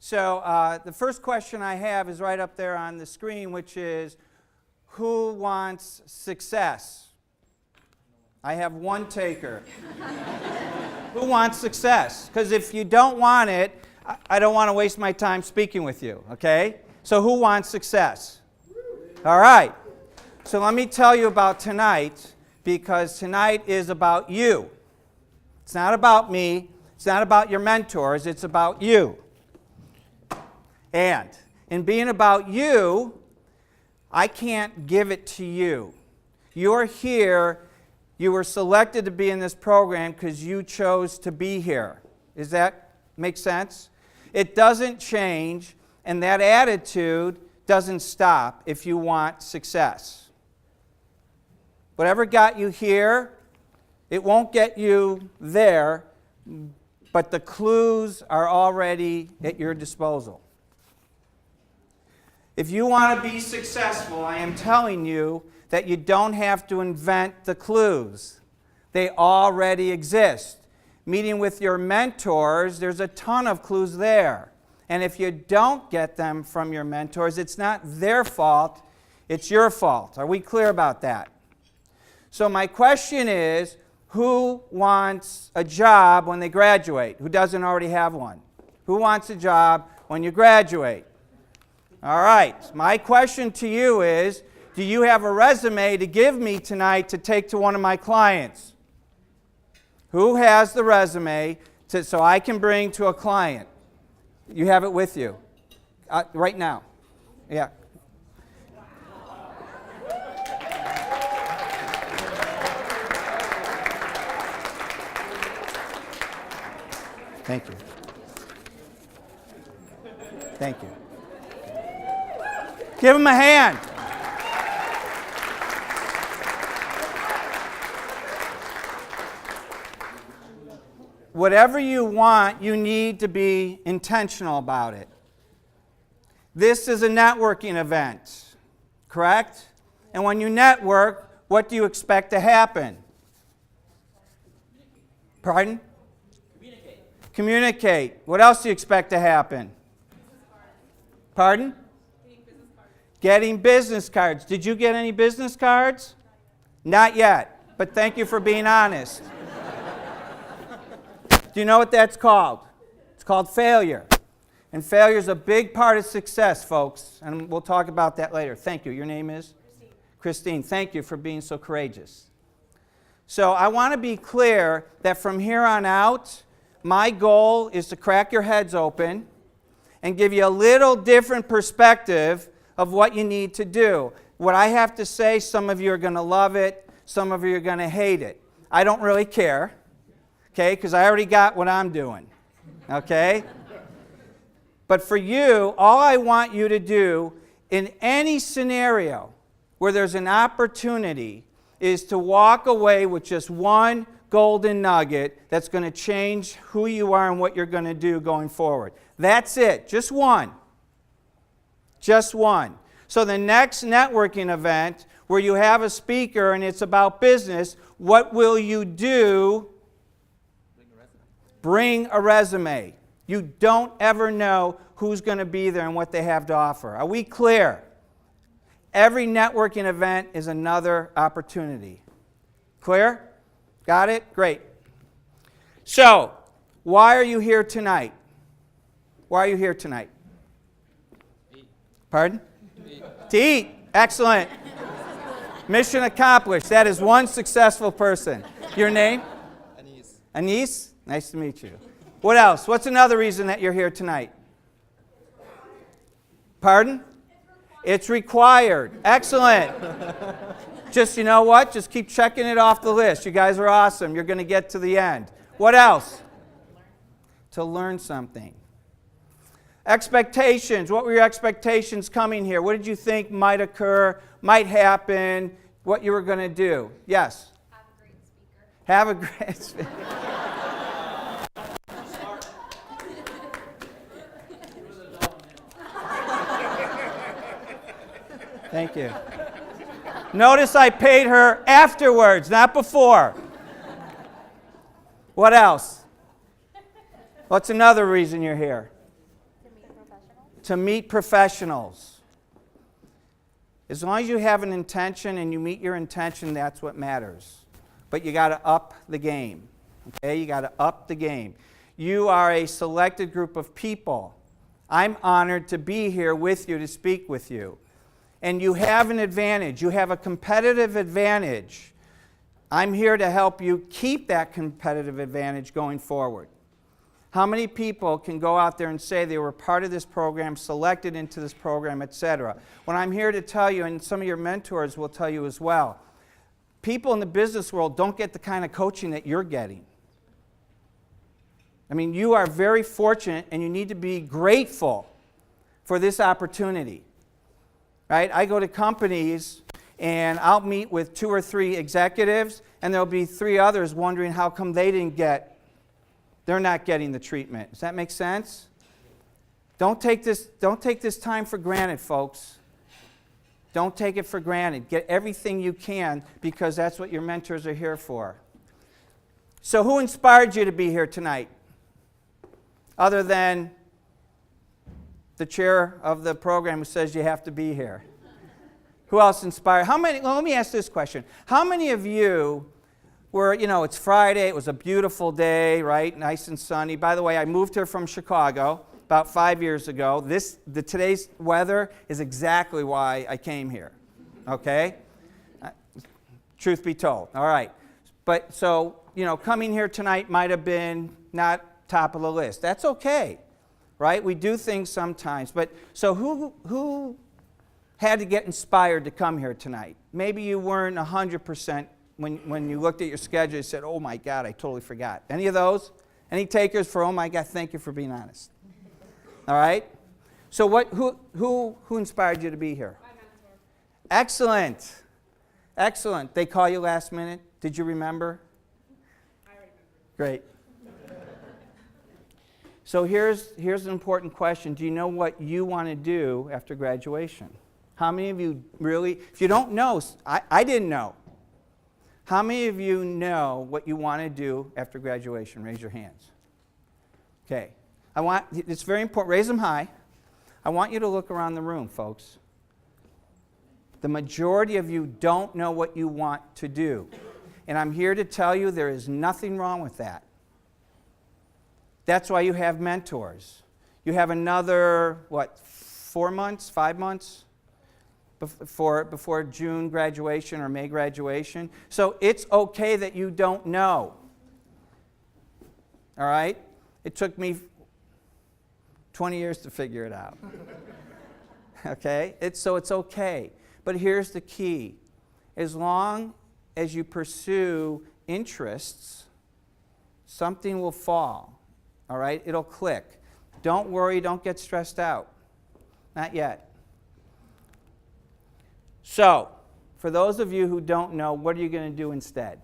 So the first question I have is right up there on the screen, which is, who wants success? I have one taker. Who wants success? Because if you don't want it, I don't want to waste my time speaking with you, okay? So who wants success? All right. So let me tell you about tonight, because tonight is about you. It's not about me. It's not about your mentors. It's about you. And in being about you, I can't give it to you. You're here. You were selected to be in this program because you chose to be here. Does that make sense? It doesn't change, and that attitude doesn't stop if you want success. Whatever got you here, it won't get you there, but the clues are already at your disposal. If you want to be successful, I am telling you that you don't have to invent the clues. They already exist. Meeting with your mentors, there's a ton of clues there. And if you don't get them from your mentors, it's not their fault, it's your fault. Are we clear about that? So my question is, who wants a job when they graduate? Who doesn't already have one? Who wants a job when you graduate? All right, my question to you is, do you have a resume to give me tonight to take to one of my clients? Who has the resume so I can bring to a client? You have it with you right now. Yeah. Thank you. Thank you. Give him a hand. Whatever you want, you need to be intentional about it. This is a networking event, correct? And when you network, what do you expect to happen? Pardon? Communicate. What else do you expect to happen? Pardon? Getting business cards. Did you get any business cards? Not yet, but thank you for being honest. Do you know what that's called? It's called failure. And failure is a big part of success, folks, and we'll talk about that later. Thank you. Your name is? Christine. Thank you for being so courageous. So I want to be clear that from here on out, my goal is to crack your heads open and give you a little different perspective of what you need to do. What I have to say, some of you are going to love it, some of you are going to hate it. I don't really care, okay, because I already got what I'm doing, okay? But for you, all I want you to do in any scenario where there's an opportunity is to walk away with just one golden nugget that's going to change who you are and what you're going to do going forward. That's it, just one. Just one. So the next networking event where you have a speaker and it's about business, what will you do? Bring a resume. You don't ever know who's going to be there and what they have to offer. Are we clear? Every networking event is another opportunity. Clear? Got it? Great. So, why are you here tonight? Why are you here tonight? Pardon? To eat. Excellent. Mission accomplished. That is one successful person. Your name? Anis. Anis? Nice to meet you. What else? What's another reason that you're here tonight? Pardon? It's required. Excellent. Just, you know what? Just keep checking it off the list. You guys are awesome. You're going to get to the end. What else? To learn something. Expectations. What were your expectations coming here? What did you think might occur, might happen, what you were going to do? Yes? Have a great speaker. Have a great... Thank you. Notice I paid her afterwards, not before. What else? What's another reason you're here? To meet to meet professionals. As long as you have an intention and you meet your intention, that's what matters. But you got to up the game. Okay? You got to up the game. You are a selected group of people. I'm honored to be here with you to speak with you. And you have an advantage. You have a competitive advantage. I'm here to help you keep that competitive advantage going forward. How many people can go out there and say they were part of this program, selected into this program, etc.? What I'm here to tell you, and some of your mentors will tell you as well, people in the business world don't get the kind of coaching that you're getting. I mean, you are very fortunate, and you need to be grateful for this opportunity. Right? I go to companies, and I'll meet with 2 or 3 executives, and there'll be 3 others wondering how come they're not getting the treatment. Does that make sense? Don't take this time for granted, folks. Don't take it for granted. Get everything you can, because that's what your mentors are here for. So who inspired you to be here tonight? Other than the chair of the program who says you have to be here. Who else inspired? Well, let me ask this question. How many of you were, it's Friday, it was a beautiful day, right? Nice and sunny. By the way, I moved here from Chicago about 5 years ago. Today's weather is exactly why I came here. Okay? Truth be told. All right. But so, coming here tonight might have been not top of the list. That's okay. Right? We do things sometimes. But so who had to get inspired to come here tonight? Maybe you weren't 100% when you looked at your schedule and said, oh my God, I totally forgot. Any of those? Any takers for, oh my God, thank you for being honest? All right? So who inspired you to be here? My mentor. Excellent. Excellent. They call you last minute? Did you remember? I remember. Great. So here's an important question. Do you know what you want to do after graduation? How many of you really, if you don't know, I didn't know. How many of you know what you want to do after graduation? Raise your hands. Okay. It's very important. Raise them high. I want you to look around the room, folks. The majority of you don't know what you want to do. And I'm here to tell you there is nothing wrong with that. That's why you have mentors. You have another, 4 months, 5 months before June graduation or May graduation. So it's okay that you don't know. All right? It took me 20 years to figure it out. Okay? So it's okay. But here's the key. As long as you pursue interests, something will fall. All right? It'll click. Don't worry. Don't get stressed out. Not yet. So, for those of you who don't know, what are you going to do instead?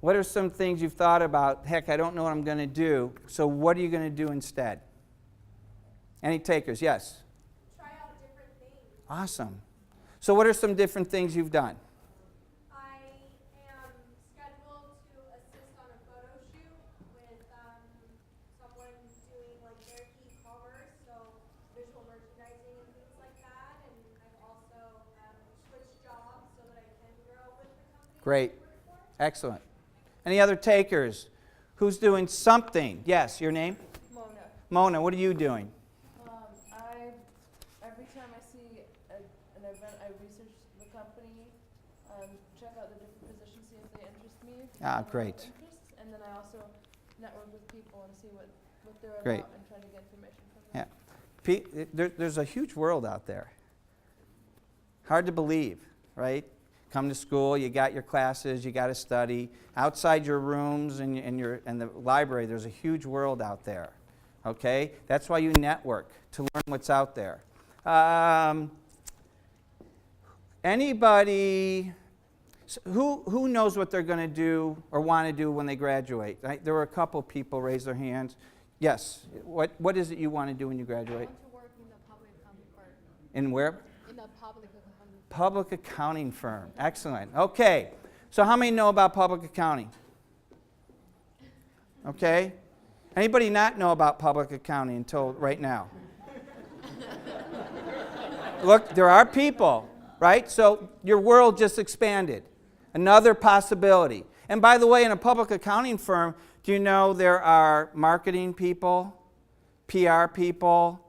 What are some things you've thought about? Heck, I don't know what I'm going to do. So what are you going to do instead? Any takers? Yes? Try out different things. Awesome. So what are some different things you've done? I am scheduled to assist on a photo shoot with someone doing like their e-commerce, so visual merchandising and things like that. And I've also switched jobs so that I can grow with the company. Great. Excellent. Any other takers? Who's doing something? Yes, your name? Mona. Mona, what are you doing? Every time I see an event, I research the company, check out the different positions, see if they interest me. Great. And then I also network with people and see what they're Great. about and try to get information from them. Yeah. There's a huge world out there. Hard to believe, right? Come to school, you got your classes, you got to study. Outside your rooms and the library, there's a huge world out there. Okay? That's why you network, to learn what's out there. Anybody who knows what they're going to do or want to do when they graduate? There were a couple people raise their hands. Yes. What is it you want to do when you graduate? I want to work in the public accounting firm. In where? In the public accounting. Public accounting firm. Excellent. Okay. So how many know about public accounting? Okay. Anybody not know about public accounting until right now? look, there are people, right? So your world just expanded. Another possibility. And by the way, in a public accounting firm, do you know there are marketing people, PR people,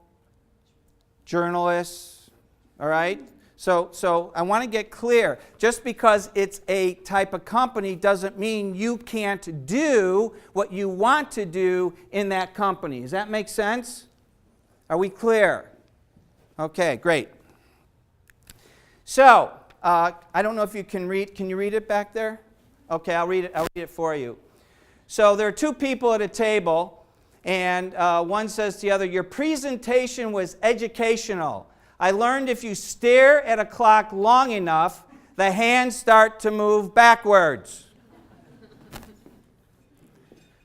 journalists, all right? So I want to get clear. Just because it's a type of company doesn't mean you can't do what you want to do in that company. Does that make sense? Are we clear? Okay, great. So, I don't know if you can read. Can you read it back there? Okay, I'll read it for you. So there are two people at a table, and one says to the other, "Your presentation was educational. I learned if you stare at a clock long enough, the hands start to move backwards."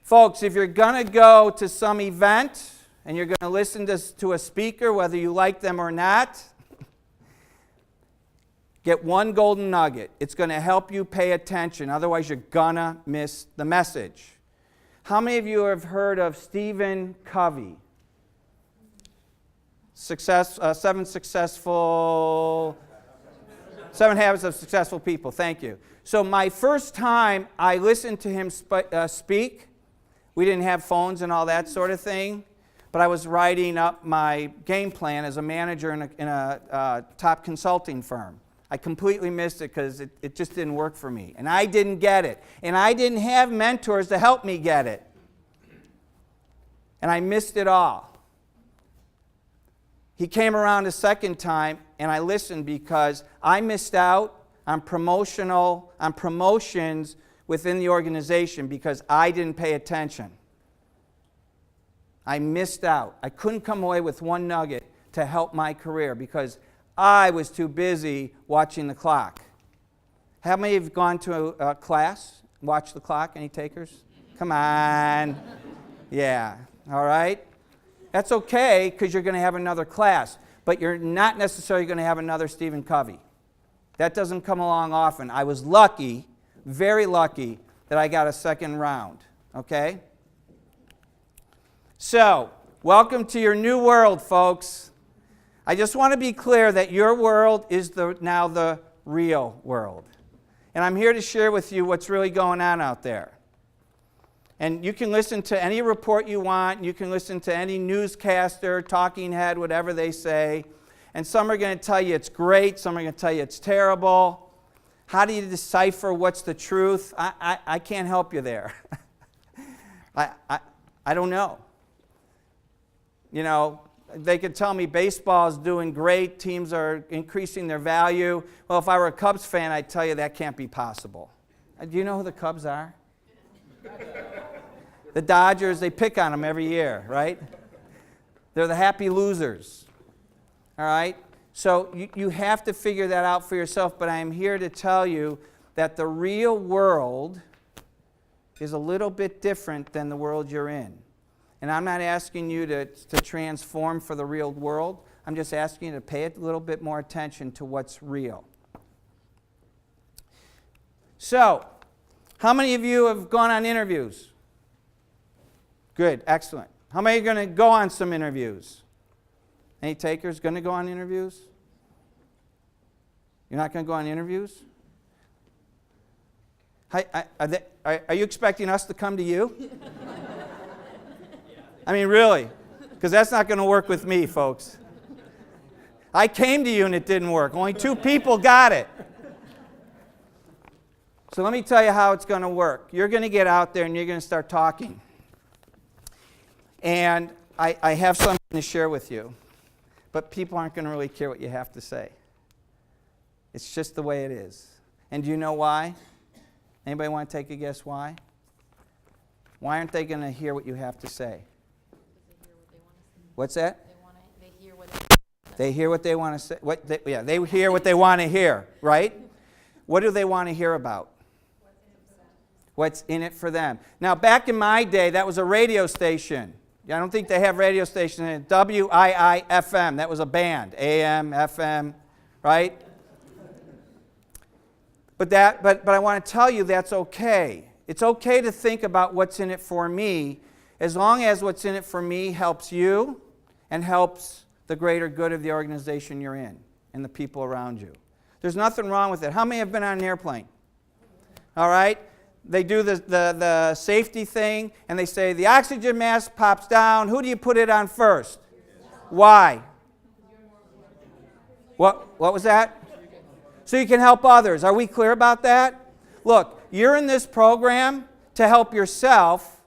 Folks, if you're going to go to some event and you're going to listen to a speaker, whether you like them or not, get one golden nugget. It's going to help you pay attention. Otherwise, you're going to miss the message. How many of you have heard of Stephen Covey? Seven Habits of Successful People. Thank you. So my first time I listened to him speak, we didn't have phones and all that sort of thing, but I was writing up my game plan as a manager in a top consulting firm. I completely missed it because it just didn't work for me. And I didn't get it. And I didn't have mentors to help me get it. And I missed it all. He came around a second time, and I listened because I missed out on promotions within the organization because I didn't pay attention. I missed out. I couldn't come away with one nugget to help my career because I was too busy watching the clock. How many have gone to a class, watch the clock? Any takers? Come on. Yeah, all right. That's okay because you're going to have another class, but you're not necessarily going to have another Stephen Covey. That doesn't come along often. I was lucky, very lucky, that I got a second round, okay? So, welcome to your new world, folks. I just want to be clear that your world is now the real world. And I'm here to share with you what's really going on out there. And you can listen to any report you want. You can listen to any newscaster, talking head, whatever they say. And some are going to tell you it's great. Some are going to tell you it's terrible. How do you decipher what's the truth? I can't help you there. I don't know. You know, they could tell me baseball is doing great. Teams are increasing their value. Well, if I were a Cubs fan, I'd tell you that can't be possible. Do you know who the Cubs are? The Dodgers, they pick on them every year, right? They're the happy losers, all right? So you have to figure that out for yourself, but I am here to tell you that the real world is a little bit different than the world you're in. And I'm not asking you to transform for the real world. I'm just asking you to pay a little bit more attention to what's real. So, how many of you have gone on interviews? Good, excellent. How many are going to go on some interviews? Any takers going to go on interviews? You're not going to go on interviews? Are you expecting us to come to you? I mean, really, because that's not going to work with me, folks. I came to you and it didn't work. Only 2 people got it. So let me tell you how it's going to work. You're going to get out there and you're going to start talking. And I have something to share with you. But people aren't going to really care what you have to say. It's just the way it is. And do you know why? Anybody want to take a guess why? Why aren't they going to hear what you have to say? What's that? They hear what they hear what they want to say. They hear what they want to hear, right? What do they want to hear about? What's in it for them. Now, back in my day, that was a radio station. I don't think they have radio stations in WIIFM. That was a band. AM, FM, right? But I want to tell you that's okay. It's okay to think about what's in it for me, as long as what's in it for me helps you and helps the greater good of the organization you're in. and the people around you. There's nothing wrong with it. How many have been on an airplane? All right? They do the safety thing, and they say the oxygen mask pops down. Who do you put it on first? Why? What was that? So you can help others. Are we clear about that? Look, you're in this program to help yourself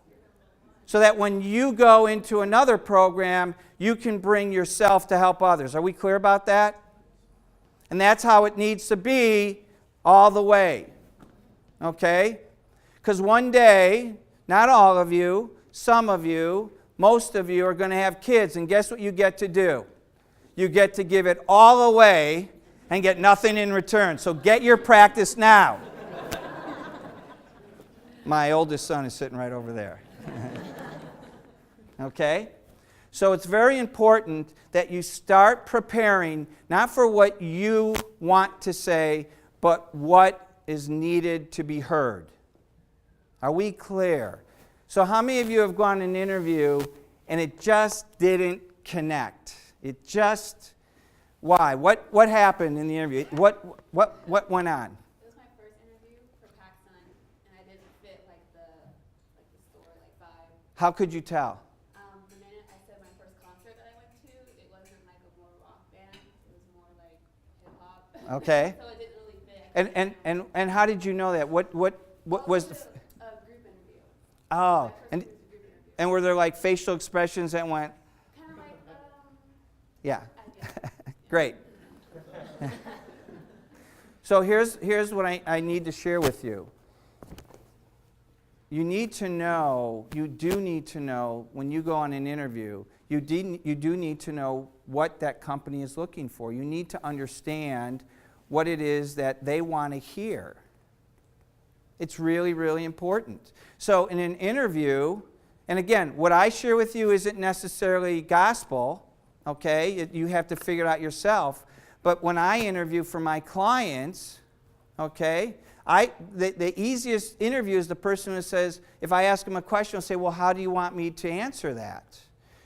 so that when you go into another program, you can bring yourself to help others. Are we clear about that? And that's how it needs to be all the way. Okay? Because one day, not all of you, some of you, most of you are going to have kids, and guess what you get to do? You get to give it all away and get nothing in return. So get your practice now. My oldest son is sitting right over there. Okay? So it's very important that you start preparing not for what you want to say, but what is needed to be heard. Are we clear? So how many of you have gone an interview and it just didn't connect? It just, why? What happened in the interview? What went on? It was my first interview for PacSun, and I didn't fit like the store vibe. How could you tell? The minute I said my first concert that I went to, it wasn't like a more rock band. It was more like hip hop. Okay. So it didn't really fit. And how did you know that? What was the? A group interview. Oh, My first group interview. and were there like facial expressions that went? Kind of like Yeah. I did. Great. So here's what I need to share with you. You need to know, you do need to know when you go on an interview, you do need to know what that company is looking for. You need to understand what it is that they want to hear. It's really, really important. So in an interview, and again, what I share with you isn't necessarily gospel, okay? You have to figure it out yourself. But when I interview for my clients, okay, the easiest interview is the person who says, if I ask them a question, I'll say, well, how do you want me to answer that?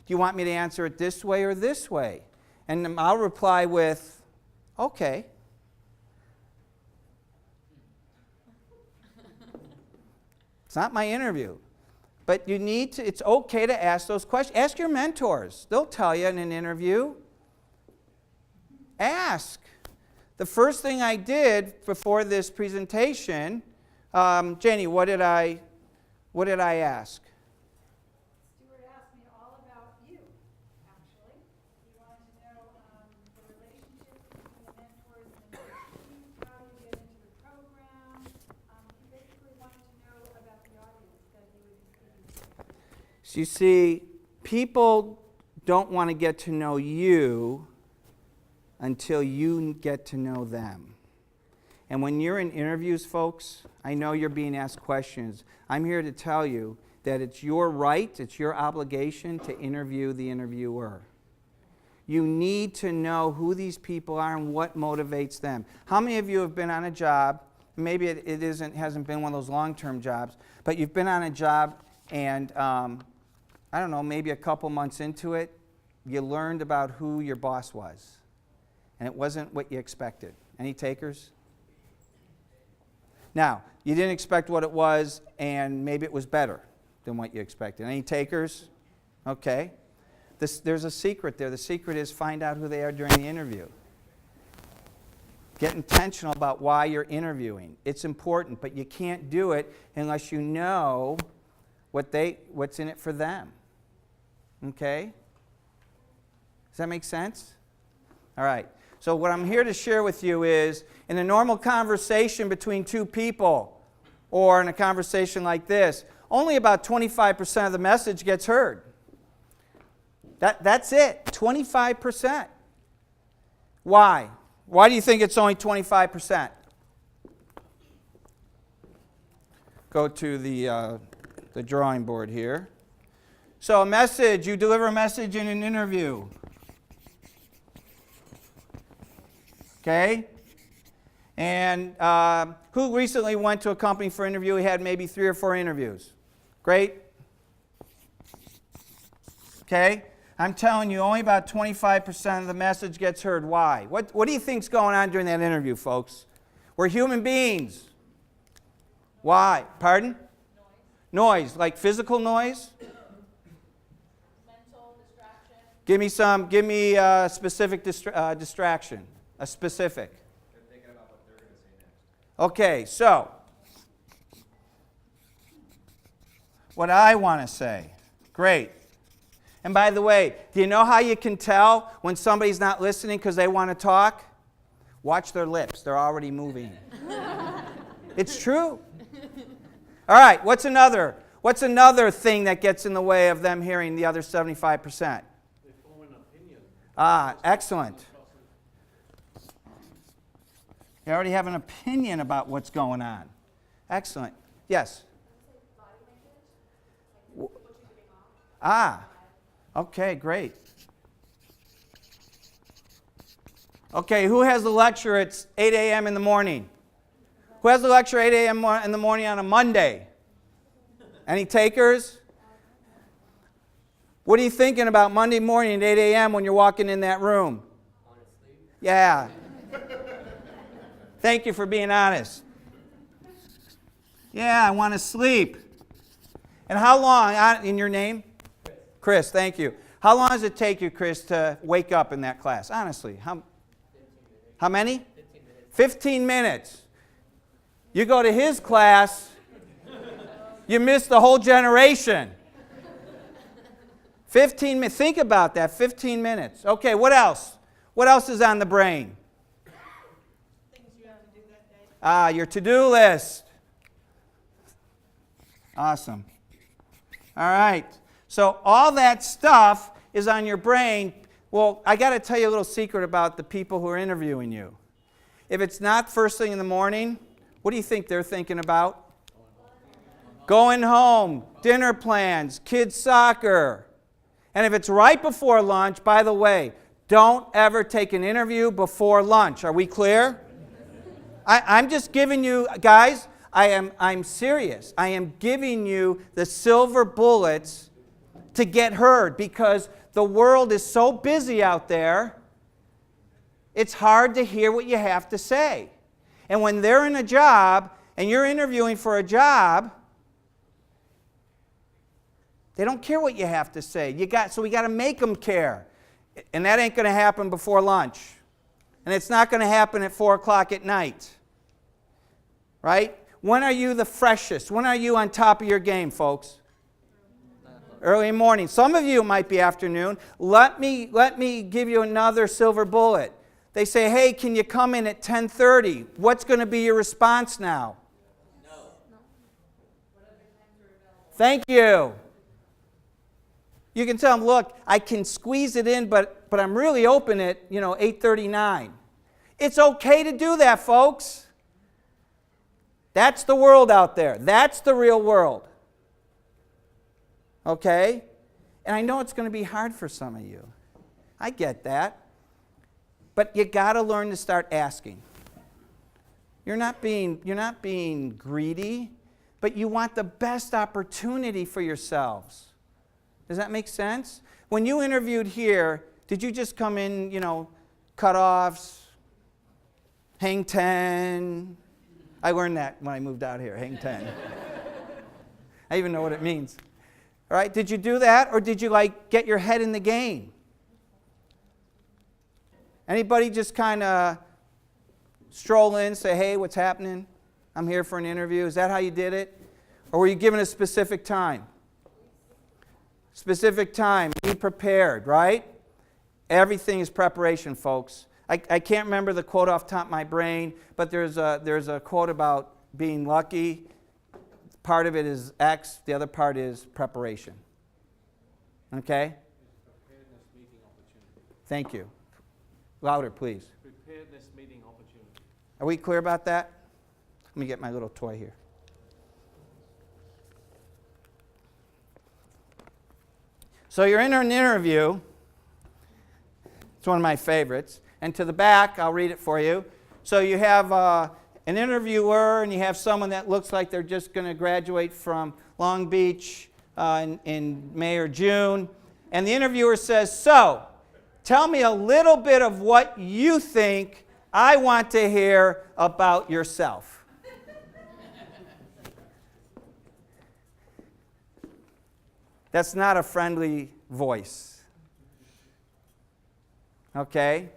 Do you want me to answer it this way or this way? And I'll reply with, okay. It's not my interview. But you need to, it's okay to ask those questions. Ask your mentors. They'll tell you in an interview. Ask. The first thing I did before this presentation, Jenny, what did I ask? Stuart asked me all about you, actually. He wanted to know the relationship between the mentors and the team, how you get into the program. He basically wanted to know about the audience that he would be speaking to. So you see, people don't want to get to know you until you get to know them. And when you're in interviews, folks, I know you're being asked questions. I'm here to tell you that it's your right, it's your obligation to interview the interviewer. You need to know who these people are and what motivates them. How many of you have been on a job, maybe it hasn't been one of those long-term jobs, but you've been on a job and, I don't know, maybe a couple months into it, you learned about who your boss was. And it wasn't what you expected. Any takers? Now, you didn't expect what it was, and maybe it was better than what you expected. Any takers? Okay. There's a secret there. The secret is find out who they are during the interview. Get intentional about why you're interviewing. It's important, but you can't do it unless you know what's in it for them. Okay? Does that make sense? All right. So what I'm here to share with you is, in a normal conversation between two people, or in a conversation like this, only about 25% of the message gets heard. That's it, 25%. Why? Why do you think it's only 25%? Go to the drawing board here. So a message, you deliver a message in an interview. Okay? And who recently went to a company for an interview? He had maybe 3 or 4 interviews. Great? Okay? I'm telling you, only about 25% of the message gets heard. Why? What do you think's going on during that interview, folks? We're human beings. Why? Pardon? Noise. Like physical noise? Mental distraction. Give me a specific distraction. A specific. They're thinking about what they're going to say next. Okay, so what I want to say. Great. And by the way, do you know how you can tell when somebody's not listening because they want to talk? Watch their lips. They're already moving. It's true. All right, what's another thing that gets in the way of them hearing the other 75%? They form an opinion. Ah, excellent. You already have an opinion about what's going on. Excellent. Yes? Ah, okay, great. Okay, who has the lecture at 8 a.m. in the morning? Who has the lecture at 8 a.m. in the morning on a Monday? Any takers? What are you thinking about Monday morning at 8 a.m. when you're walking in that room? Yeah. Thank you for being honest. Yeah, I want to sleep. And how long, in your name? Chris, thank you. How long does it take you, Chris, to wake up in that class? Honestly, how many? 15 minutes. You go to his class, you miss the whole generation. 15 minutes. Think about that, 15 minutes. Okay, what else? What else is on the brain? Things you have to do that day. Your to-do list. Awesome. All right. So all that stuff is on your brain. Well, I got to tell you a little secret about the people who are interviewing you. If it's not first thing in the morning, what do you think they're thinking about? Going home, dinner plans, kids' soccer. And if it's right before lunch, by the way, don't ever take an interview before lunch. Are we clear? I'm just giving you, guys, I'm serious. I am giving you the silver bullets to get heard because the world is so busy out there, it's hard to hear what you have to say. And when they're in a job and you're interviewing for a job, they don't care what you have to say. So we got to make them care. And that ain't going to happen before lunch. And it's not going to happen at 4 o'clock at night. Right? When are you the freshest? When are you on top of your game, folks? Early morning. Some of you might be afternoon. Let me give you another silver bullet. They say, hey, can you come in at 10:30? What's going to be your response now? No. Thank you. You can tell them, look, I can squeeze it in, but I'm really open at 8:39. It's okay to do that, folks. That's the world out there. That's the real world. Okay? And I know it's going to be hard for some of you. I get that. But you got to learn to start asking. You're not being greedy, but you want the best opportunity for yourselves. Does that make sense? When you interviewed here, did you just come in, cutoffs, hang 10? I learned that when I moved out here, hang 10. I even know what it means. All right, did you do that, or did you get your head in the game? Anybody just kind of stroll in, say, hey, what's happening? I'm here for an interview. Is that how you did it? Or were you given a specific time? Specific time. Be prepared, right? Everything is preparation, folks. I can't remember the quote off the top of my brain, but there's a quote about being lucky. Part of it is X, the other part is preparation. Okay? Preparedness meeting opportunity. Thank you. Louder, please. Preparedness meeting opportunity. Are we clear about that? Let me get my little toy here. So you're in an interview. It's one of my favorites. And to the back, I'll read it for you. So you have an interviewer, and you have someone that looks like they're just going to graduate from Long Beach in May or June. And the interviewer says, so, tell me a little bit of what you think I want to hear about yourself. That's not a friendly voice. Okay?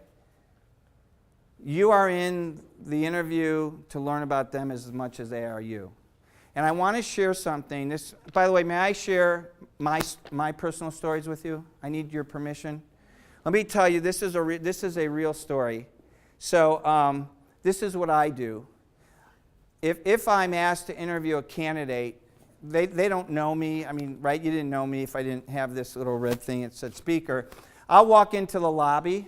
You are in the interview to learn about them as much as they are you. And I want to share something. This, by the way, may I share my personal stories with you? I need your permission. Let me tell you, this is a real story. So this is what I do. If I'm asked to interview a candidate, they don't know me. I mean, right? You didn't know me if I didn't have this little red thing that said speaker. I'll walk into the lobby.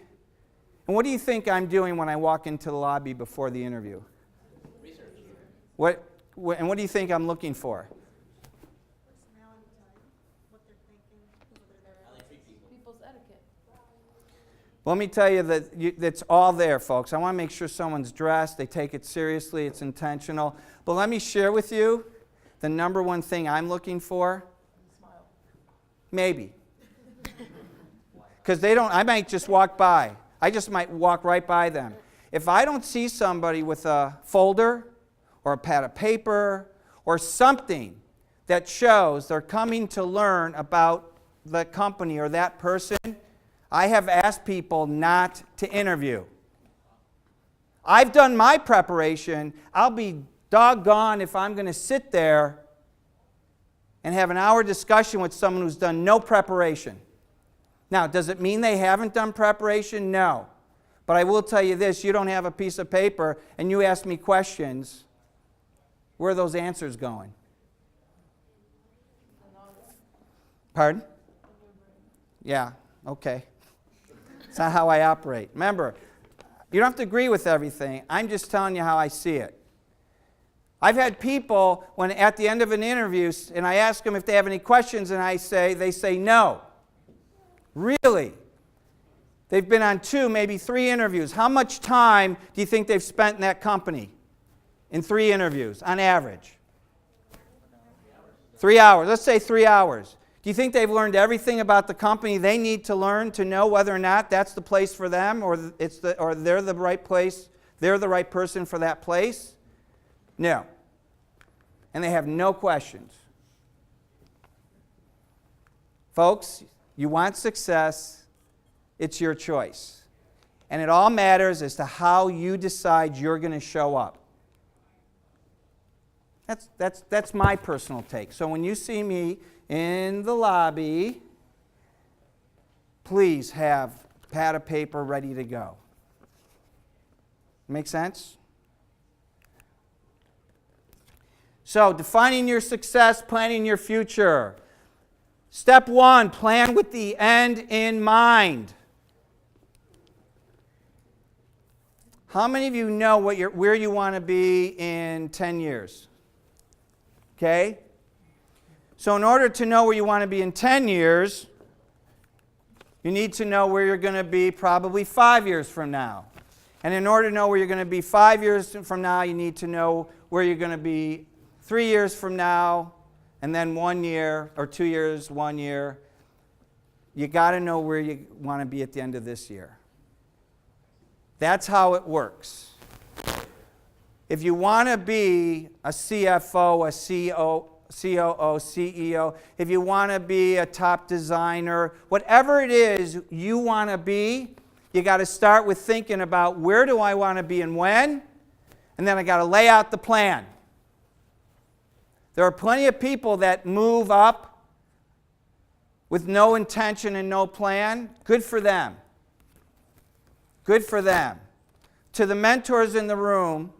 And what do you think I'm doing when I walk into the lobby before the interview? Research. And what do you think I'm looking for? Personality type, what they're thinking, People's etiquette. Let me tell you that it's all there, folks. I want to make sure someone's dressed, they take it seriously, it's intentional. But let me share with you the number one thing I'm looking for. Smile. Maybe. Because I might just walk by. I just might walk right by them. If I don't see somebody with a folder or a pad of paper or something that shows they're coming to learn about the company or that person, I have asked people not to interview. I've done my preparation. I'll be doggone if I'm going to sit there and have an hour discussion with someone who's done no preparation. Now, does it mean they haven't done preparation? No. But I will tell you this, you don't have a piece of paper and you ask me questions, where are those answers going? Pardon? Yeah, okay. It's not how I operate. Remember, you don't have to agree with everything. I'm just telling you how I see it. I've had people, when at the end of an interview, and I ask them if they have any questions, and they say no. Really? They've been on 2, maybe 3 interviews. How much time do you think they've spent in that company? In 3 interviews, on average? 3 hours. Let's say 3 hours. Do you think they've learned everything about the company they need to learn to know whether or not that's the place for them, or they're the right place, they're the right person for that place? No. And they have no questions. Folks, you want success, it's your choice. And it all matters as to how you decide you're going to show up. That's my personal take. So when you see me in the lobby, please have a pad of paper ready to go. Make sense? So, defining your success, planning your future. Step 1, plan with the end in mind. How many of you know where you want to be in 10 years? Okay? So in order to know where you want to be in 10 years, you need to know where you're going to be probably 5 years from now. And in order to know where you're going to be 5 years from now, you need to know where you're going to be 3 years from now, and then 1 year, or 2 years, 1 year. You got to know where you want to be at the end of this year. That's how it works. If you want to be a CFO, a COO, CEO, if you want to be a top designer, whatever it is you want to be, you got to start with thinking about where do I want to be and when, and then I got to lay out the plan. There are plenty of people that move up with no intention and no plan. Good for them. Good for them. To the mentors in the room,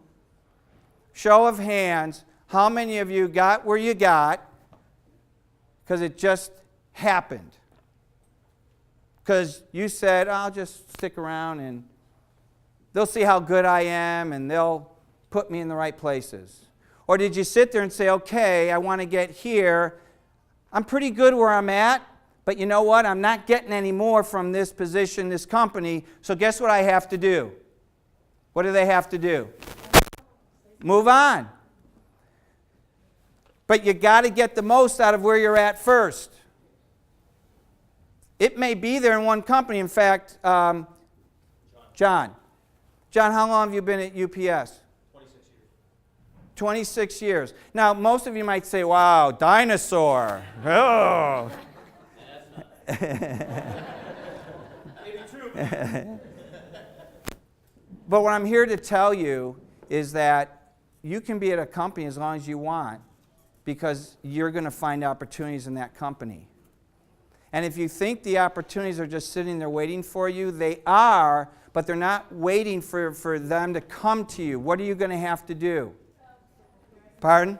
show of hands, how many of you got where you got because it just happened? Because you said, I'll just stick around and they'll see how good I am and they'll put me in the right places. Or did you sit there and say, okay, I want to get here. I'm pretty good where I'm at, but you know what? I'm not getting any more from this position, this company, so guess what I have to do? What do they have to do? Move on. But you got to get the most out of where you're at first. It may be there in one company. In fact, John, how long have you been at UPS? 26 years. Now, most of you might say, wow, dinosaur. Oh. But what I'm here to tell you is that you can be at a company as long as you want because you're going to find opportunities in that company. And if you think the opportunities are just sitting there waiting for you, they are, but they're not waiting for them to come to you. What are you going to have to do? Pardon?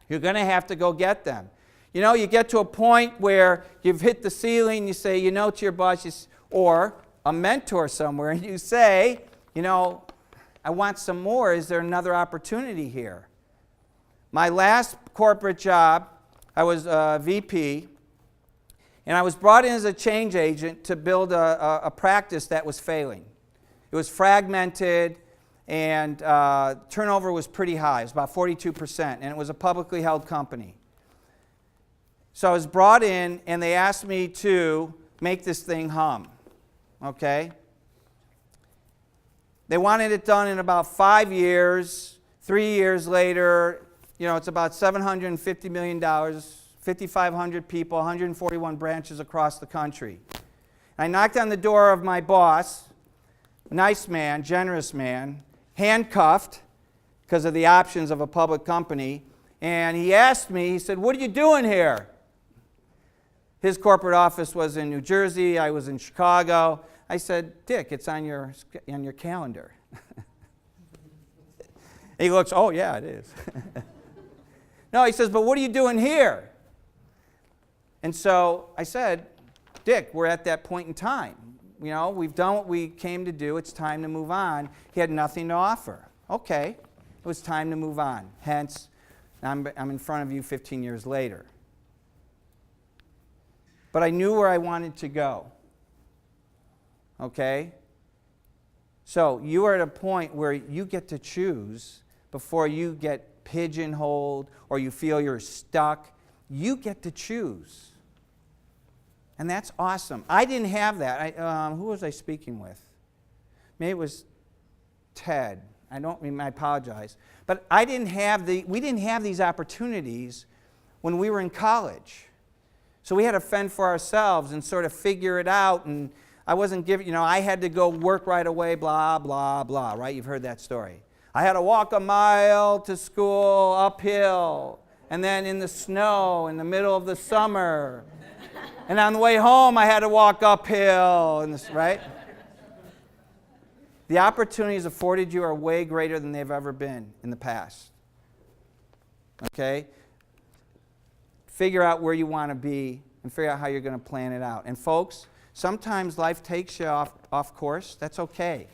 You're going to have to go get them. You know, you get to a point where you've hit the ceiling, you say, you know, to your boss, or a mentor somewhere, and you say, you know, I want some more. Is there another opportunity here? My last corporate job, I was a VP, and I was brought in as a change agent to build a practice that was failing. It was fragmented, and turnover was pretty high. It was about 42%, and it was a publicly held company. So I was brought in, and they asked me to make this thing hum, okay? They wanted it done in about 5 years. 3 years later, you know, it's about $750 million, 5,500 people, 141 branches across the country. I knocked on the door of my boss, nice man, generous man, handcuffed because of the options of a public company, and he asked me, he said, what are you doing here? His corporate office was in New Jersey, I was in Chicago. I said, Dick, it's on your calendar. He looks, oh yeah, it is. No, he says, but what are you doing here? And so I said, Dick, we're at that point in time. You know, we've done what we came to do. It's time to move on. He had nothing to offer. Okay, it was time to move on. Hence, I'm in front of you 15 years later. But I knew where I wanted to go. Okay? So you are at a point where you get to choose before you get pigeonholed or you feel you're stuck. You get to choose. And that's awesome. I didn't have that. Who was I speaking with? Maybe it was Ted. I apologize. But we didn't have these opportunities when we were in college. So we had to fend for ourselves and sort of figure it out. And I wasn't given, I had to go work right away, blah, blah, blah, right? You've heard that story. I had to walk a mile to school uphill, and then in the snow in the middle of the summer. And on the way home, I had to walk uphill, right? The opportunities afforded you are way greater than they've ever been in the past. Okay? Figure out where you want to be and figure out how you're going to plan it out. And folks, sometimes life takes you off course. That's okay.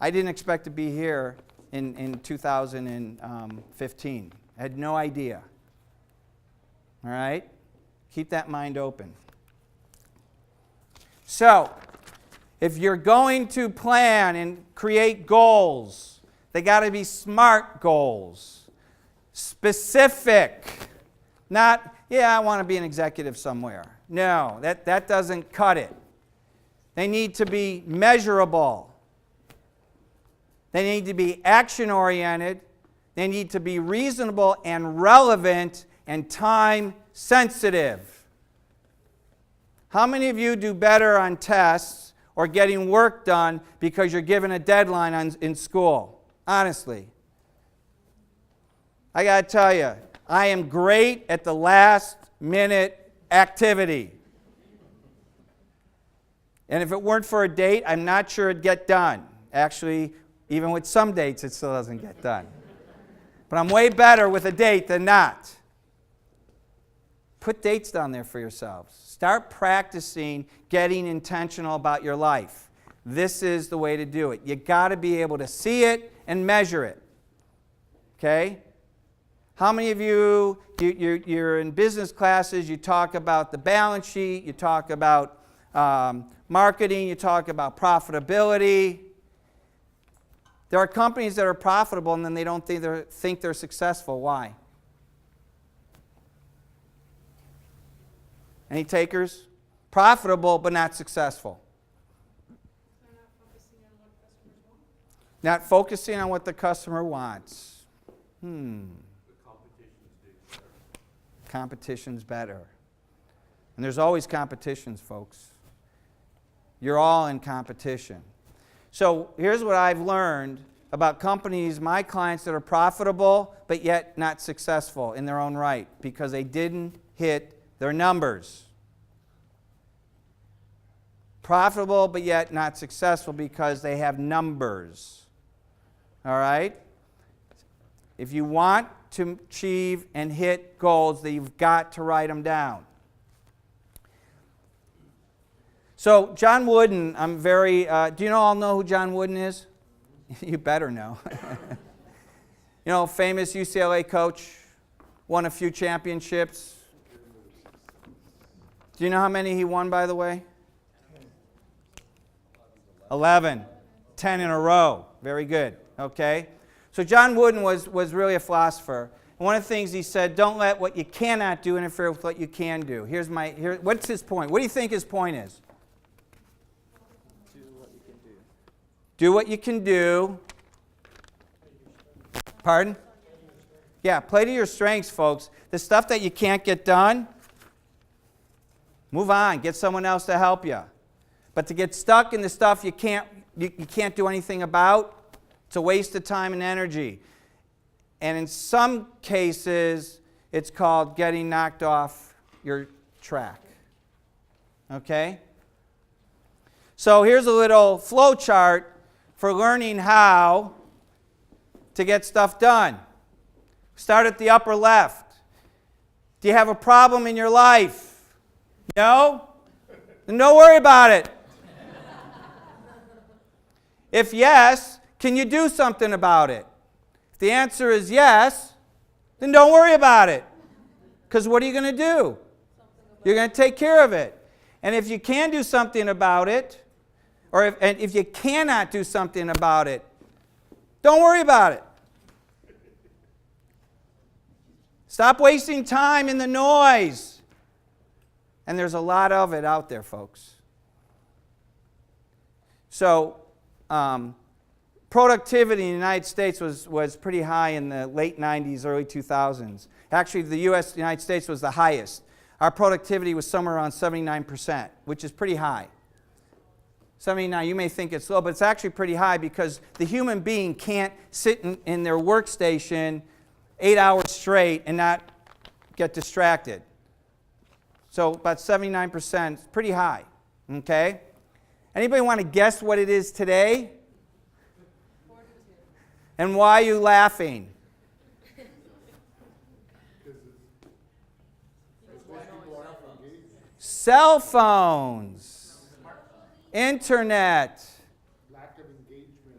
I didn't expect to be here in 2015. I had no idea. All right? Keep that mind open. So, if you're going to plan and create goals, they got to be SMART goals. Specific. Not, I want to be an executive somewhere. No, that doesn't cut it. They need to be measurable. They need to be action-oriented. They need to be reasonable and relevant and time-sensitive. How many of you do better on tests or getting work done because you're given a deadline in school? Honestly. I got to tell you, I am great at the last-minute activity. And if it weren't for a date, I'm not sure it'd get done. Actually, even with some dates, it still doesn't get done. But I'm way better with a date than not. Put dates down there for yourselves. Start practicing getting intentional about your life. This is the way to do it. You got to be able to see it and measure it. Okay? How many of you're in business classes, you talk about the balance sheet, you talk about marketing, you talk about profitability. There are companies that are profitable and then they don't think they're successful. Why? Any takers? Profitable but not successful. Not focusing on what the customer wants. Competition's better. And there's always competitions, folks. You're all in competition. So here's what I've learned about companies, my clients that are profitable but yet not successful in their own right because they didn't hit their numbers. Profitable but yet not successful because they have numbers. All right? If you want to achieve and hit goals, then you've got to write them down. So John Wooden, I'm very, do you all know who John Wooden is? You better know. You know, famous UCLA coach, won a few championships. Do you know how many he won, by the way? 11. 10 in a row. Very good. Okay? So John Wooden was really a philosopher. And one of the things he said, don't let what you cannot do interfere with what you can do. What's his point? What do you think his point is? Do what you can do. Pardon? Yeah, play to your strengths, folks. The stuff that you can't get done, move on. Get someone else to help you. But to get stuck in the stuff you can't do anything about, it's a waste of time and energy. And in some cases, it's called getting knocked off your track. Okay? So here's a little flow chart for learning how to get stuff done. Start at the upper left. Do you have a problem in your life? No? Then don't worry about it. If yes, can you do something about it? If the answer is yes, then don't worry about it. Because what are you going to do? You're going to take care of it. And if you can do something about it, or if you cannot do something about it, don't worry about it. Stop wasting time in the noise. And there's a lot of it out there, folks. So, productivity in the United States was pretty high in the late 90s, early 2000s. Actually, the United States was the highest. Our productivity was somewhere around 79%, which is pretty high. 79, you may think it's low, but it's actually pretty high because the human being can't sit in their workstation 8 hours straight and not get distracted. So about 79% is pretty high. Okay? Anybody want to guess what it is today? 42. And why are you laughing? Cell phones. Internet.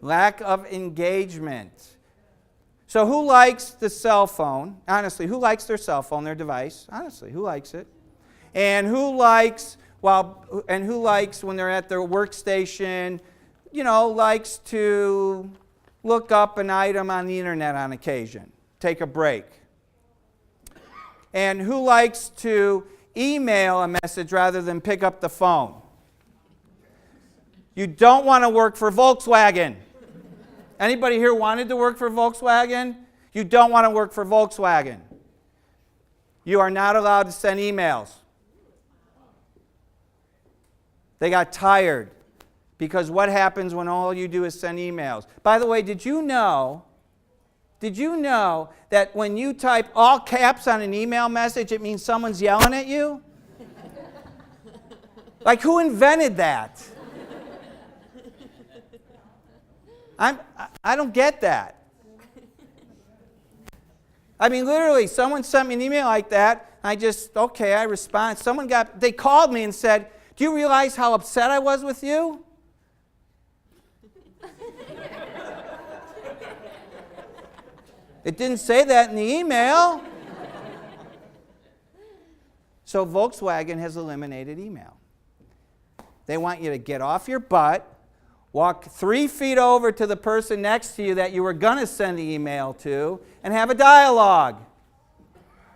Lack of engagement. So who likes the cell phone? Honestly, who likes their cell phone, their device? Honestly, who likes it? And who likes when they're at their workstation, likes to look up an item on the internet on occasion, take a break? And who likes to email a message rather than pick up the phone? You don't want to work for Volkswagen. Anybody here wanted to work for Volkswagen? You don't want to work for Volkswagen. You are not allowed to send emails. They got tired because what happens when all you do is send emails? By the way, did you know that when you type all caps on an email message, it means someone's yelling at you? Like, who invented that? I don't get that. I mean, literally, someone sent me an email like that. I respond. They called me and said, do you realize how upset I was with you? It didn't say that in the email. So Volkswagen has eliminated email. They want you to get off your butt, walk 3 feet over to the person next to you that you were going to send the email to, and have a dialogue.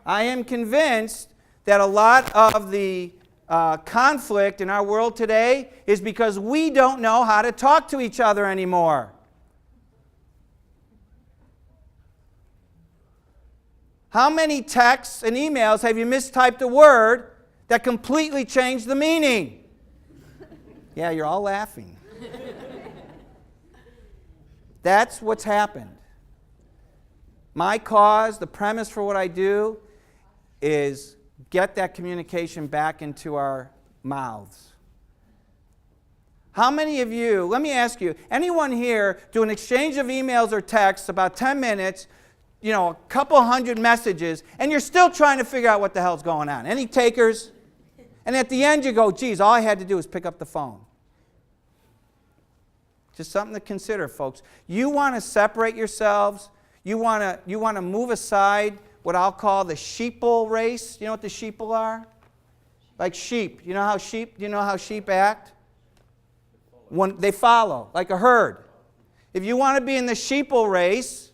I am convinced that a lot of the conflict in our world today is because we don't know how to talk to each other anymore. How many texts and emails have you mistyped a word that completely changed the meaning? Yeah, you're all laughing. That's what's happened. My cause, the premise for what I do, is get that communication back into our mouths. How many of you, let me ask you, anyone here do an exchange of emails or texts about 10 minutes, a couple hundred messages, and you're still trying to figure out what the hell's going on? Any takers? And at the end you go, geez, all I had to do was pick up the phone. Just something to consider, folks. You want to separate yourselves. You want to move aside what I'll call the sheeple race. You know what the sheeple are? Like sheep. You know how sheep act? When they follow, like a herd. If you want to be in the sheeple race,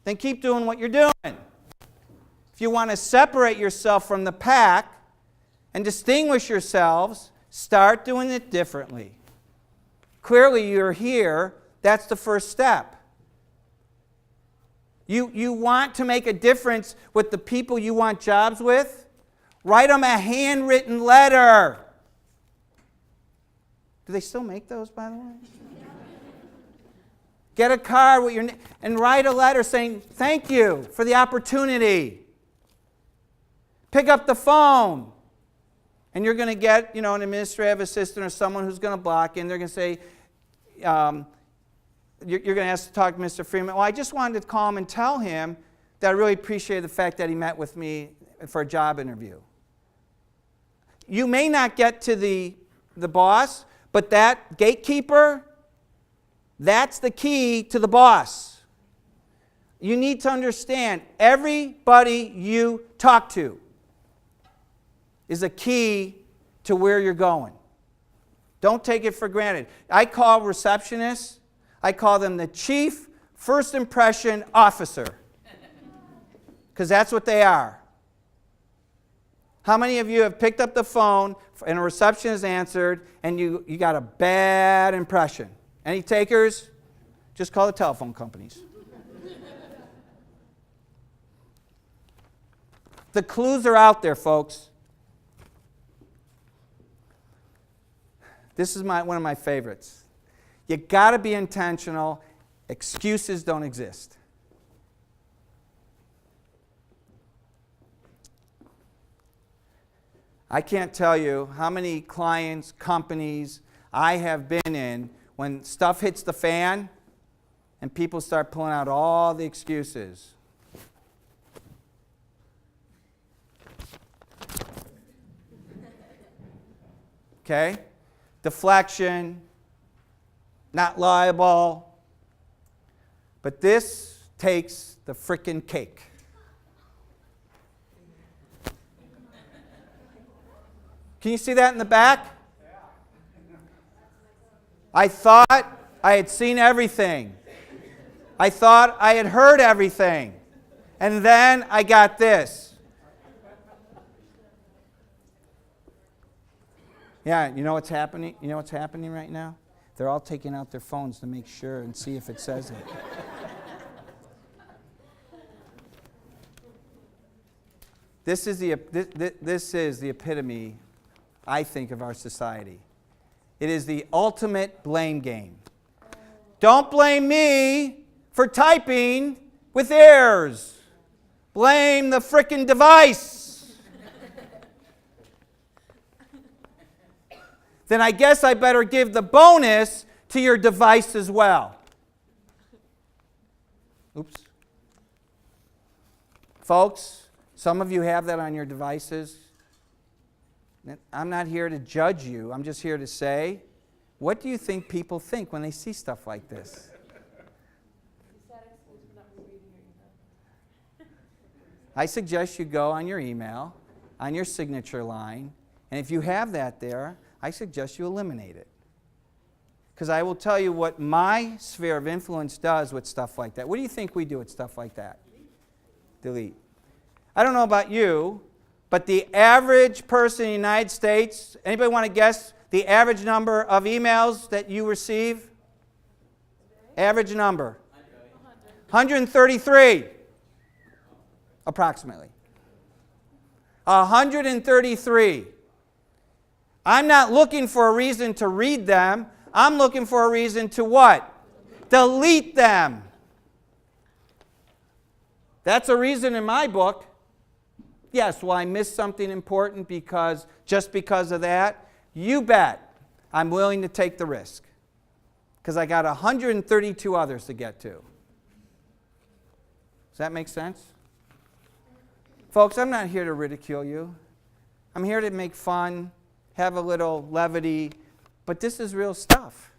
then keep doing what you're doing. If you want to separate yourself from the pack and distinguish yourselves, start doing it differently. Clearly you're here. That's the first step. You want to make a difference with the people you want jobs with? Write them a handwritten letter. Do they still make those, by the way? Get a card with your name and write a letter saying, thank you for the opportunity. Pick up the phone. And you're going to get, an administrative assistant or someone who's going to block in. They're going to say, you're going to ask to talk to Mr. Freeman. Well, I just wanted to call him and tell him that I really appreciate the fact that he met with me for a job interview. You may not get to the boss, but that gatekeeper, that's the key to the boss. You need to understand, everybody you talk to is a key to where you're going. Don't take it for granted. I call receptionists, I call them the chief first impression officer. Because that's what they are. How many of you have picked up the phone and a receptionist answered and you got a bad impression? Any takers? Just call the telephone companies. The clues are out there, folks. This is one of my favorites. You got to be intentional. Excuses don't exist. I can't tell you how many clients, companies I have been in when stuff hits the fan and people start pulling out all the excuses. Okay? Deflection, not liable. But this takes the frickin' cake. Can you see that in the back? I thought I had seen everything. I thought I had heard everything. And then I got this. Yeah, you know what's happening? You know what's happening right now? They're all taking out their phones to make sure and see if it says it. This is the epitome, I think, of our society. It is the ultimate blame game. Don't blame me for typing with errors. Blame the frickin' device. Then I guess I better give the bonus to your device as well. Oops. Folks, some of you have that on your devices. I'm not here to judge you. I'm just here to say, what do you think people think when they see stuff like this? I suggest you go on your email, on your signature line, and if you have that there, I suggest you eliminate it. Because I will tell you what my sphere of influence does with stuff like that. What do you think we do with stuff like that? Delete. I don't know about you, But the average person in the United States, anybody want to guess the average number of emails that you receive? Average number? 133, approximately. 133. I'm not looking for a reason to read them. I'm looking for a reason to what? Delete them. That's a reason in my book. Yes, will I miss something important just because of that? You bet. I'm willing to take the risk. Because I got 132 others to get to. Does that make sense? Folks, I'm not here to ridicule you. I'm here to make fun, have a little levity, but this is real stuff.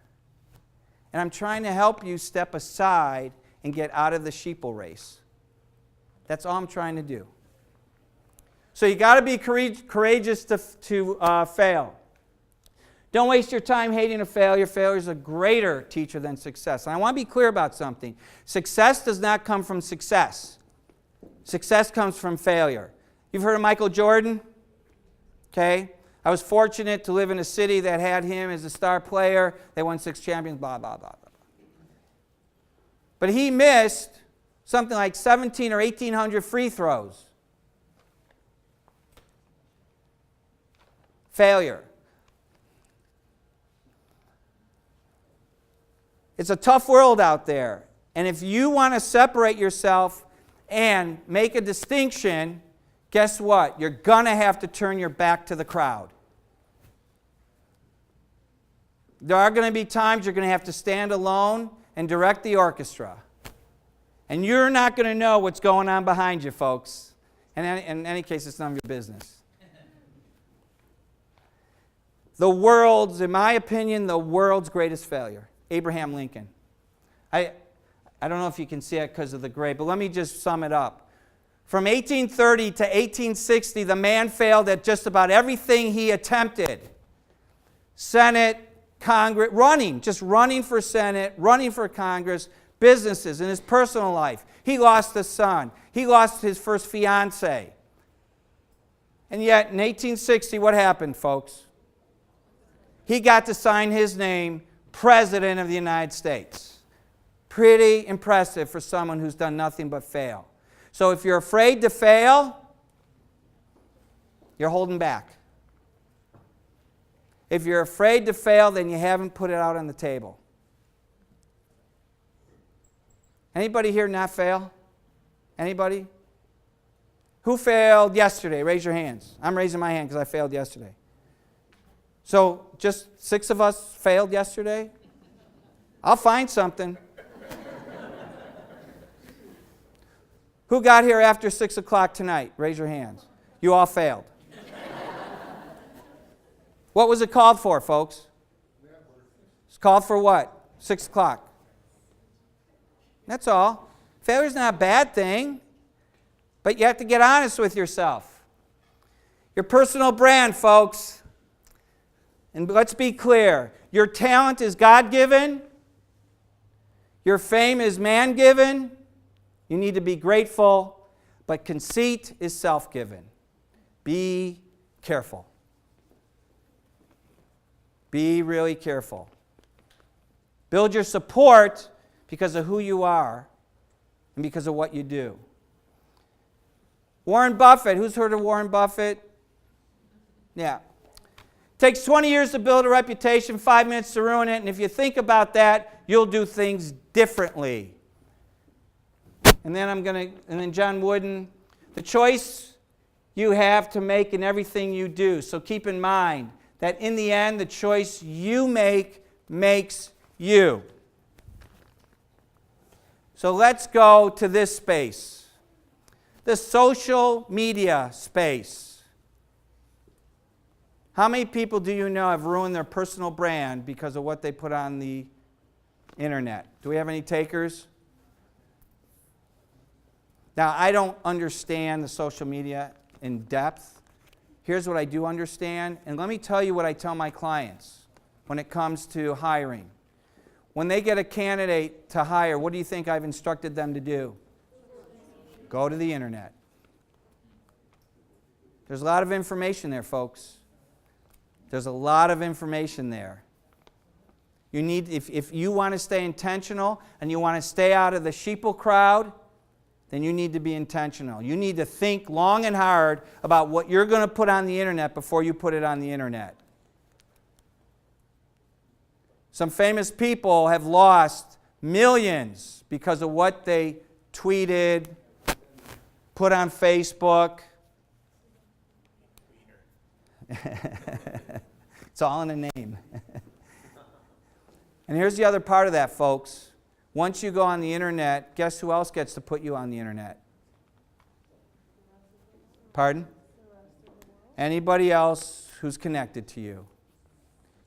And I'm trying to help you step aside and get out of the sheeple race. That's all I'm trying to do. So you got to be courageous to fail. Don't waste your time hating a failure. Failure is a greater teacher than success. And I want to be clear about something. Success does not come from success. Success comes from failure. You've heard of Michael Jordan? Okay. I was fortunate to live in a city that had him as a star player. They won 6 champions, blah, blah, blah, blah. But he missed something like 17 or 1,800 free throws. Failure. It's a tough world out there. And if you want to separate yourself and make a distinction, guess what? You're going to have to turn your back to the crowd. There are going to be times you're going to have to stand alone and direct the orchestra. And you're not going to know what's going on behind you, folks. And in any case, it's none of your business. In my opinion, the world's greatest failure, Abraham Lincoln. I don't know if you can see it because of the gray, but let me just sum it up. From 1830 to 1860, the man failed at just about everything he attempted. Senate, Congress, running for Senate, running for Congress, businesses, in his personal life. He lost a son. He lost his first fiance. And yet, in 1860, what happened, folks? He got to sign his name, President of the United States. Pretty impressive for someone who's done nothing but fail. So if you're afraid to fail, you're holding back. If you're afraid to fail, then you haven't put it out on the table. Anybody here not fail? Anybody? Who failed yesterday? Raise your hands. I'm raising my hand because I failed yesterday. So just 6 of us failed yesterday? I'll find something. Who got here after 6 o'clock tonight? Raise your hands. You all failed. What was it called for, folks? It's called for what? 6 o'clock. That's all. Failure's not a bad thing, but you have to get honest with yourself. Your personal brand, folks. And let's be clear. Your talent is God-given. Your fame is man-given. You need to be grateful. But conceit is self-given. Be careful. Be really careful. Build your support because of who you are and because of what you do. Warren Buffett. Who's heard of Warren Buffett? Yeah. Takes 20 years to build a reputation, 5 minutes to ruin it, and if you think about that, you'll do things differently. And then John Wooden, the choice you have to make in everything you do. So keep in mind that in the end, the choice you make makes you. So let's go to this space, the social media space. How many people do you know have ruined their personal brand because of what they put on the internet? Do we have any takers? Now, I don't understand the social media in depth. Here's what I do understand, and let me tell you what I tell my clients when it comes to hiring. When they get a candidate to hire, what do you think I've instructed them to do? Go to the internet. There's a lot of information there, folks. There's a lot of information there. You need, if you want to stay intentional and you want to stay out of the sheeple crowd, then you need to be intentional. You need to think long and hard about what you're going to put on the internet before you put it on the internet. Some famous people have lost millions because of what they tweeted, put on Facebook. It's all in a name. And here's the other part of that, folks. Once you go on the internet, guess who else gets to put you on the internet? Pardon? Anybody else who's connected to you.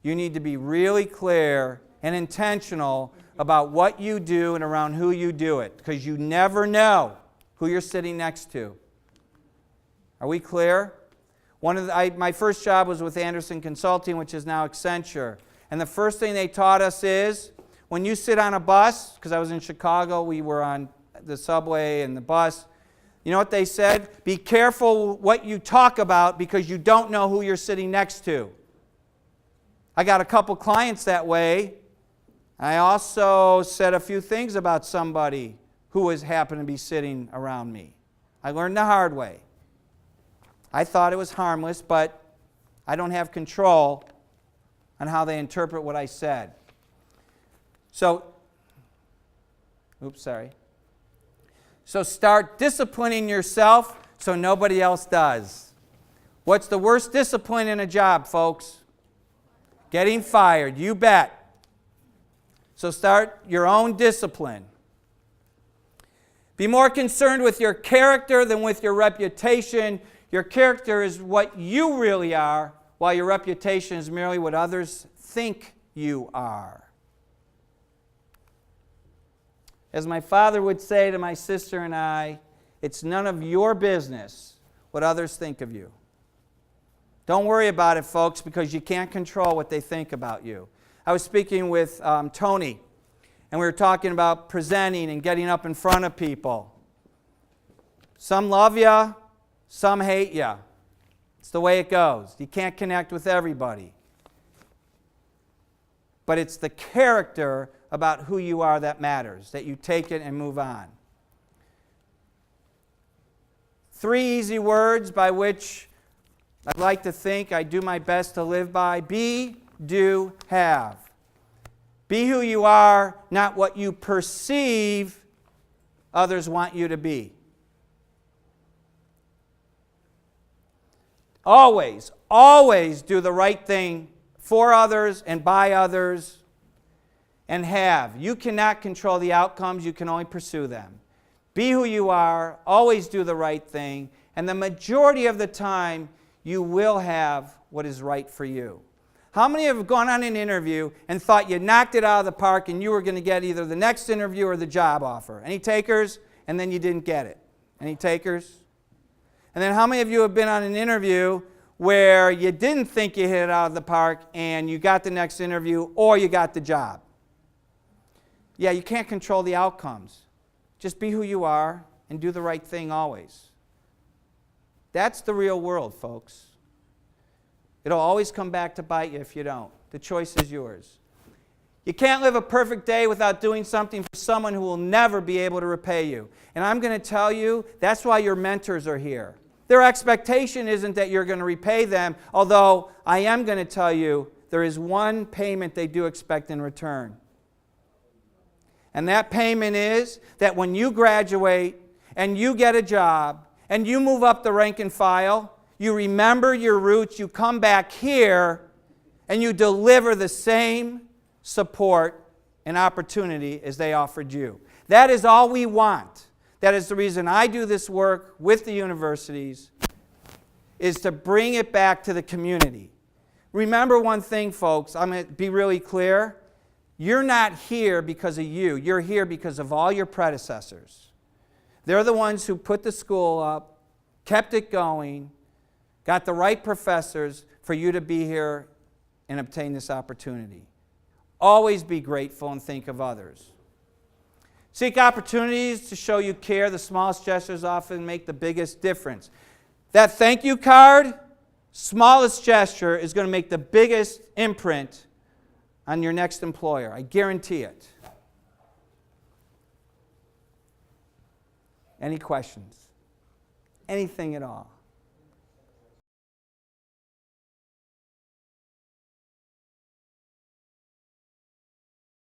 You need to be really clear and intentional about what you do and around who you do it, because you never know who you're sitting next to. Are we clear? My first job was with Anderson Consulting, which is now Accenture. And the first thing they taught us is, when you sit on a bus, because I was in Chicago, we were on the subway and the bus, you know what they said? Be careful what you talk about because you don't know who you're sitting next to. I got a couple clients that way. I also said a few things about somebody who happened to be sitting around me. I learned the hard way. I thought it was harmless, but I don't have control on how they interpret what I said. So start disciplining yourself so nobody else does. What's the worst discipline in a job, folks? Getting fired, you bet. So start your own discipline. Be more concerned with your character than with your reputation. Your character is what you really are, while your reputation is merely what others think you are. As my father would say to my sister and I, it's none of your business what others think of you. Don't worry about it, folks, because you can't control what they think about you. I was speaking with Tony, and we were talking about presenting and getting up in front of people. Some love you, some hate you. It's the way it goes. You can't connect with everybody. But it's the character about who you are that matters, that you take it and move on. 3 easy words by which I'd like to think I do my best to live by. Be, do, have. Be who you are, not what you perceive others want you to be. Always, always do the right thing for others and by others, and have. You cannot control the outcomes, you can only pursue them. Be who you are, always do the right thing, and the majority of the time you will have what is right for you. How many have gone on an interview and thought you knocked it out of the park and you were going to get either the next interview or the job offer? Any takers? And then you didn't get it. Any takers? And then how many of you have been on an interview where you didn't think you hit it out of the park and you got the next interview or you got the job? Yeah, you can't control the outcomes. Just be who you are and do the right thing always. That's the real world, folks. It'll always come back to bite you if you don't. The choice is yours. You can't live a perfect day without doing something for someone who will never be able to repay you. And I'm going to tell you, that's why your mentors are here. Their expectation isn't that you're going to repay them, although I am going to tell you there is one payment they do expect in return. And that payment is that when you graduate and you get a job and you move up the rank and file, you remember your roots, you come back here, and you deliver the same support and opportunity as they offered you. That is all we want. That is the reason I do this work with the universities, is to bring it back to the community. Remember one thing, folks, I'm going to be really clear. You're not here because of you. You're here because of all your predecessors. They're the ones who put the school up, kept it going, got the right professors for you to be here and obtain this opportunity. Always be grateful and think of others. Seek opportunities to show you care. The smallest gestures often make the biggest difference. That thank you card, smallest gesture, is going to make the biggest imprint on your next employer. I guarantee it. Any questions? Anything at all?